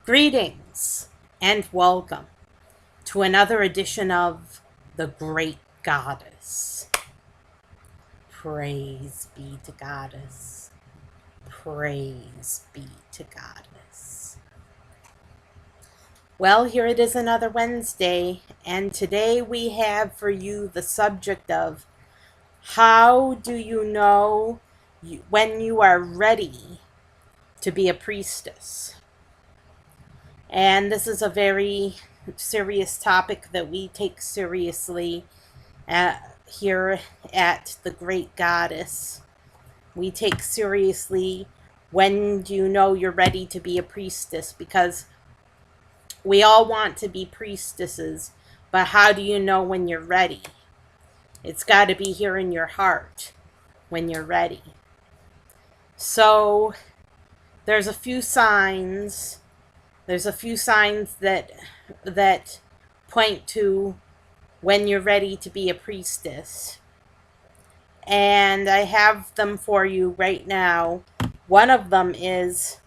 Greetings and welcome to another edition of The Great Goddess. Praise be to Goddess. Praise be to Goddess. Well, here it is another Wednesday, and today we have for you the subject of how do you know when you are ready to be a priestess? And this is a very serious topic that we take seriously here at the Great Goddess. We take seriously when do you know you're ready to be a priestess, because we all want to be priestesses, but how do you know when you're ready? It's got to be here in your heart when you're ready. So there's a few signs. There's a few signs that point to when you're ready to be a priestess. And I have them for you right now. One of them is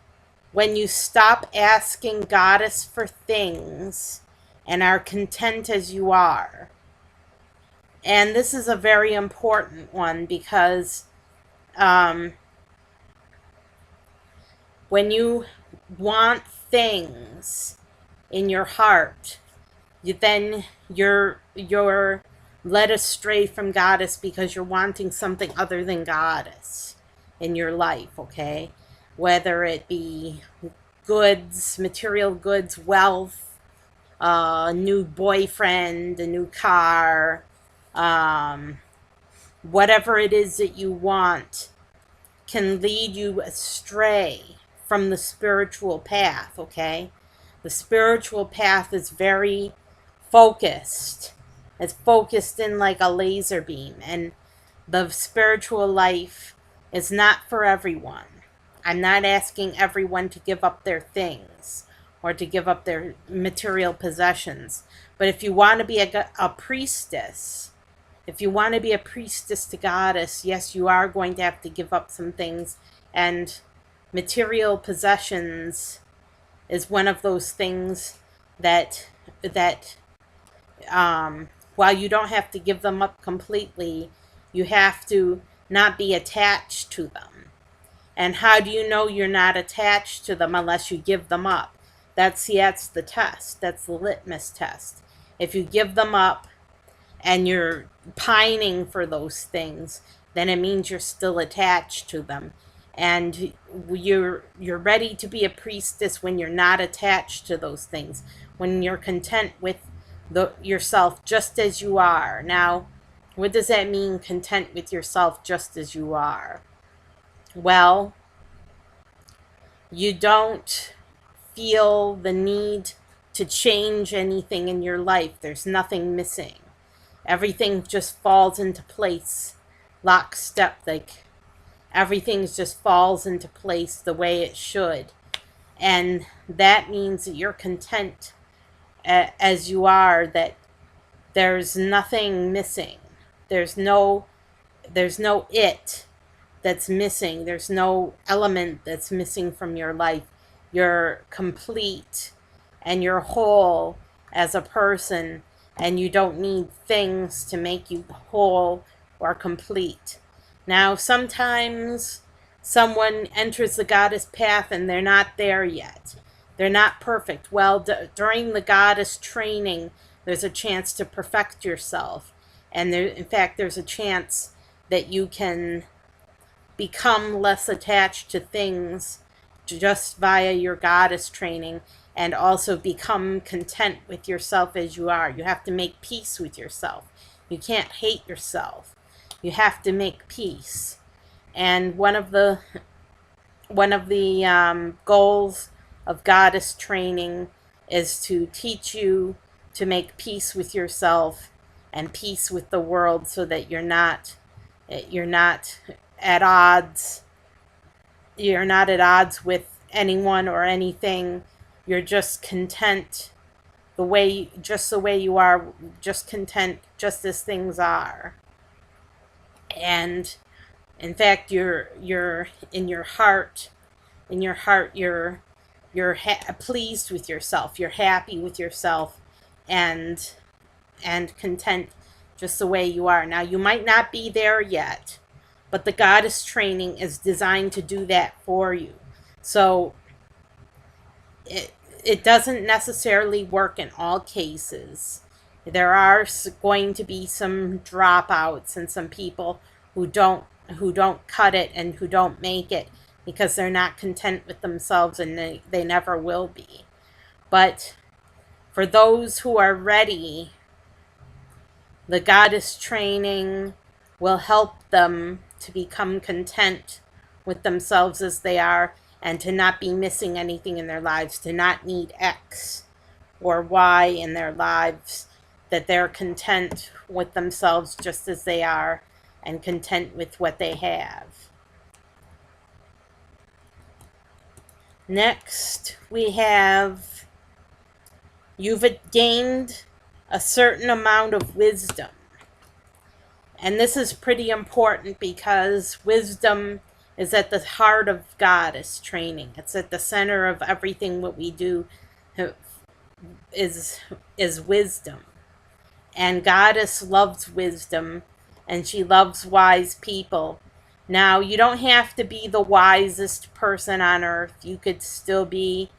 when you stop asking Goddess for things and are content as you are. And this is a very important one because when you want things in your heart, you're led astray from Goddess because you're wanting something other than Goddess in your life, okay? Whether it be goods, material goods, wealth, a new boyfriend, a new car, whatever it is that you want can lead you astray from the spiritual path, okay? The spiritual path is very focused. It's focused in like a laser beam, and the spiritual life is not for everyone. I'm not asking everyone to give up their things or to give up their material possessions. But if you want to be a priestess, if you want to be a priestess to Goddess, yes, you are going to have to give up some things. And material possessions is one of those things that while you don't have to give them up completely, you have to not be attached to them. And how do you know you're not attached to them unless you give them up? That's the test. That's the litmus test. If you give them up and you're pining for those things, then it means you're still attached to them. And you're ready to be a priestess when you're not attached to those things, when you're content with yourself just as you are. Now, what does that mean, content with yourself just as you are? Well, you don't feel the need to change anything in your life. There's nothing missing. Everything just falls into place, lockstep, like everything just falls into place the way it should. And that means that you're content as you are, that there's nothing missing. There's no it that's missing. There's no element that's missing from your life. You're complete and you're whole as a person, and you don't need things to make you whole or complete. Now, sometimes someone enters the Goddess path and they're not there yet. They're not perfect. Well, during the Goddess training, there's a chance to perfect yourself. And in fact, there's a chance that you can become less attached to things just via your Goddess training, and also become content with yourself as you are. You have to make peace with yourself. You can't hate yourself. You have to make peace. And one of the goals of Goddess training is to teach you to make peace with yourself and peace with the world, so that you're not at odds. You're not at odds with anyone or anything. You're just content the way you are, just content just as things are. And in fact, you're in your heart, you're you're pleased with yourself, you're happy with yourself, and content just the way you are. Now, you might not be there yet, but the goddess training is designed to do that for you. So it doesn't necessarily work in all cases. There are going to be some dropouts and some people who don't cut it and who don't make it because they're not content with themselves, and they never will be. But for those who are ready, the goddess training will help them to become content with themselves as they are, and to not be missing anything in their lives, to not need X or Y in their lives, that they're content with themselves just as they are and content with what they have. Next, we have, you've gained a certain amount of wisdom. And this is pretty important because wisdom is at the heart of goddess training. It's at the center of everything what we do is wisdom. And goddess loves wisdom, and she loves wise people. Now, you don't have to be the wisest person on earth. You could still be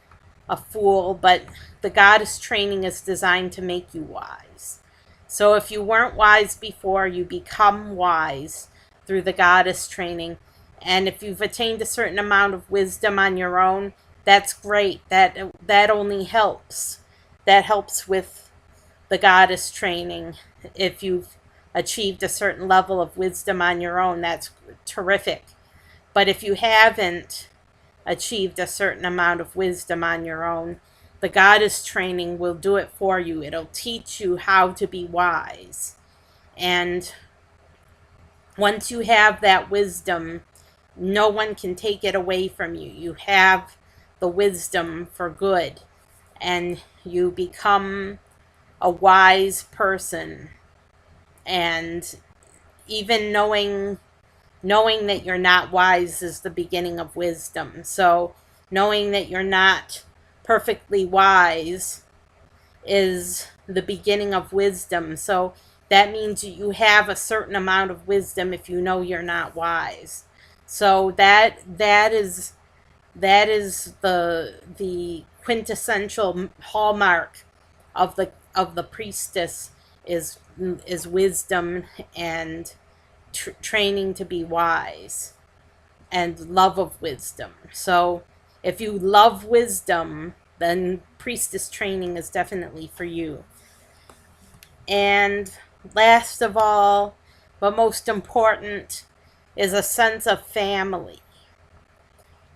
a fool, but the goddess training is designed to make you wise. So if you weren't wise before, you become wise through the goddess training. And if you've attained a certain amount of wisdom on your own, that's great. That only helps. That helps with the goddess training. If you've achieved a certain level of wisdom on your own, that's terrific. But if you haven't achieved a certain amount of wisdom on your own, the goddess training will do it for you. It'll teach you how to be wise. And once you have that wisdom, no one can take it away from you. You have the wisdom for good, and you become a wise person. And even knowing that you're not wise is the beginning of wisdom. So knowing that you're not perfectly wise is the beginning of wisdom. So that means you have a certain amount of wisdom if you know you're not wise. So that is the quintessential hallmark of the priestess is wisdom and training to be wise and love of wisdom. So if you love wisdom, then priestess training is definitely for you. And last of all, but most important, is a sense of family.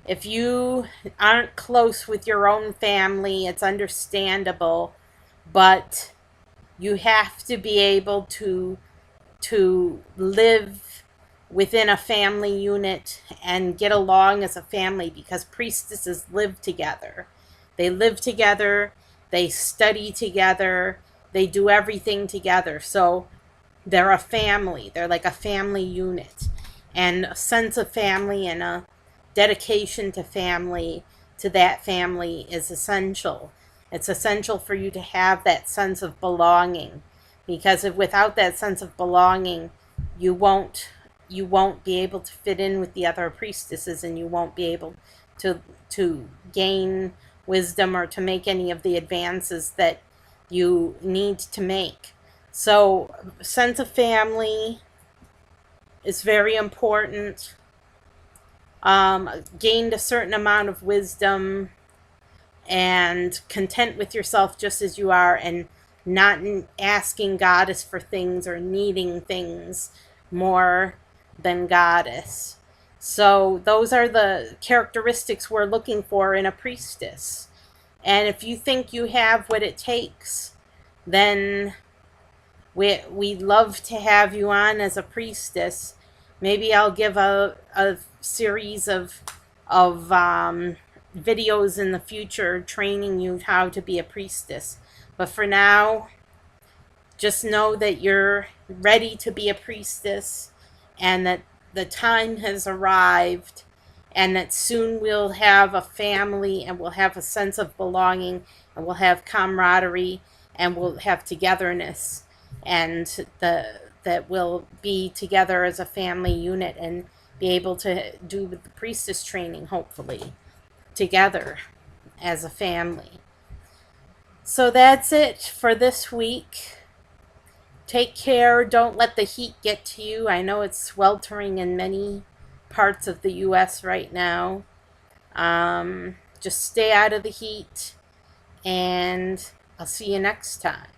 If you aren't close with your own family, it's understandable, but you have to be able to live within a family unit and get along as a family, because priestesses live together. They live together, they study together, they do everything together. So they're a family. They're like a family unit. And a sense of family and a dedication to that family is essential. It's essential for you to have that sense of belonging, because without that sense of belonging, you won't be able to fit in with the other priestesses, and you won't be able to gain wisdom or to make any of the advances that you need to make. So sense of family is very important. Gained a certain amount of wisdom, and content with yourself just as you are, and not asking goddess for things or needing things more than goddess. So those are the characteristics we're looking for in a priestess. And if you think you have what it takes, then we'd love to have you on as a priestess. Maybe I'll give a series of videos in the future training you how to be a priestess. But for now, just know that you're ready to be a priestess, and that the time has arrived, and that soon we'll have a family and we'll have a sense of belonging and we'll have camaraderie and we'll have togetherness, and that we'll be together as a family unit and be able to do the priestess training, hopefully, together as a family. So that's it for this week. Take care. Don't let the heat get to you. I know it's sweltering in many parts of the U.S. right now. Just stay out of the heat, and I'll see you next time.